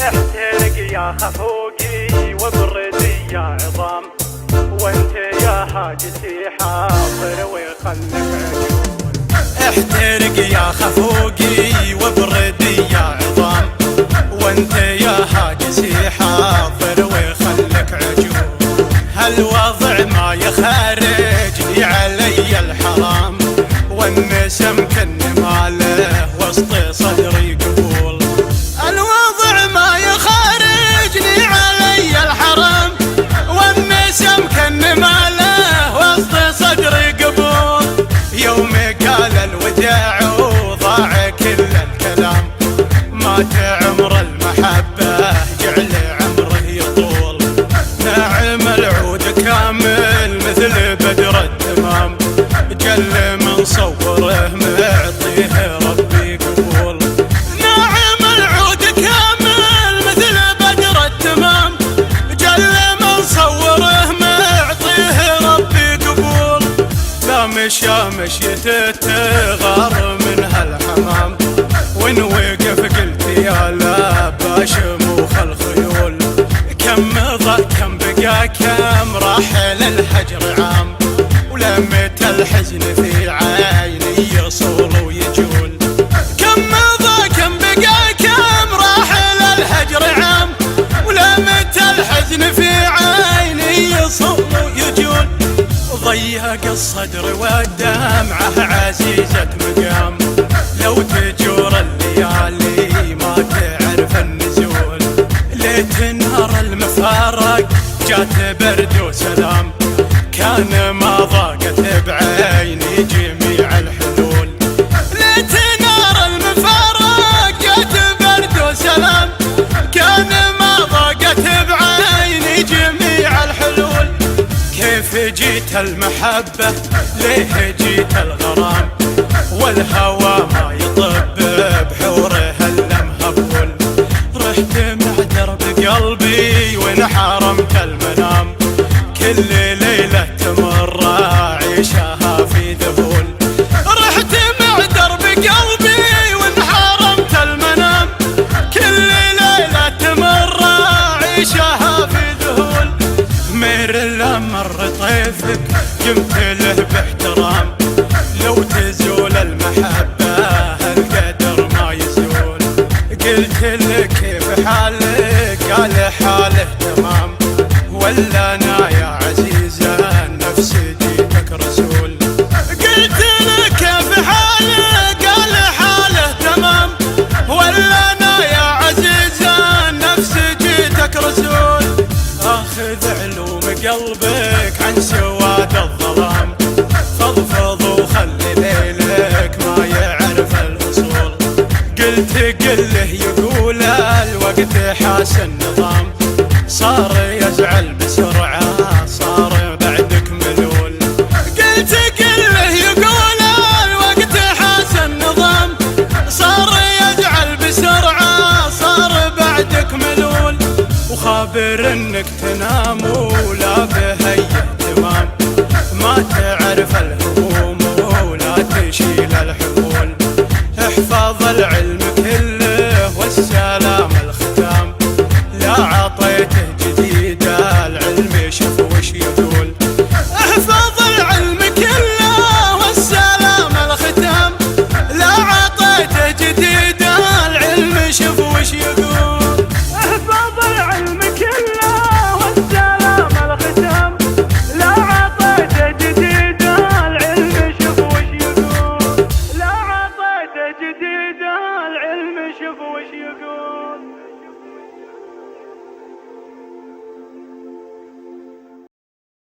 احترق يا خفوقي وبردي يا عظام، وانت يا حاجتي حاضر ويخلك عجول. احترق يا خفوقي وبردي يا عظام، وانت يا حاجتي حاضر ويخلك عجول. هالوضع ما يخرجني علي الحرام، والنسم كن ماله وسط صدري قبول. الوضع ما يخرجني علي الحرام، والنسم كن ماله وسط صدري قبول. يوم قال الوداع وضاع كل الكلام، مات عمر المحبة جعل عمره يطول. ناعم العود كامل مثل بدر التمام، جل من صوره معطيه ربي قبول. ناعم العود كامل مثل بدر التمام، جل من صوره معطيه ربي قبول. لا مشى مشيته تغار من هالحمام، وان وقف قلت يا لا باشموخ الخيول. كم مضى كم بقى كم راح للهجر عام، ولمت الحزن في عيني يصول ويجول. كم مضى كم بقى كم راح للهجر عام، ولمت الحزن في عيني يصول ويجول. ضيق الصدر والدمعة عزيزة مقام، لو تجور الليالي ما تعرف النزول. ليت نهار المفارق جات برد وسلام، كان ما ضاقت بعيني جميع الحلول. ليت نهار المفارق جات برد وسلام، كان ما ضاقت بعيني جميع الحلول. كيف جيت المحبة ليه جيت الغرام، والهوى ما يطب بحوره الا مهبول. رحت مع درب قلبي وانحرمت المنام، كل ليلة تمر عيشها في ذهول. رحت مع درب قلبي وانحرمت المنام، كل ليلة تمر عيشها في ذهول. مير لمر طيفك قمت له باحترام، لو تزول المحبة القدر ما يزول. قلت له كيف حالك قال حاله تمام، ولا انا يا عزيزة النفس جيتك رسول. قلت له كيف حالك قال حاله تمام، ولا انا يا عزيزة النفس جيتك رسول. اخذ علوم قلبك عن سواد الظلام، فضفض وخلي ليلك ما يعرف الفصول. قلت قله يقول الوقت حاس النظام، صار يزعل بسرعة صار بعدك ملول. قلت قله يقول الوقت حاس النظام، صار يزعل بسرعة صار بعدك ملول. وخابر انك تنام ولا بهي اهتمام، ما تعرف الهموم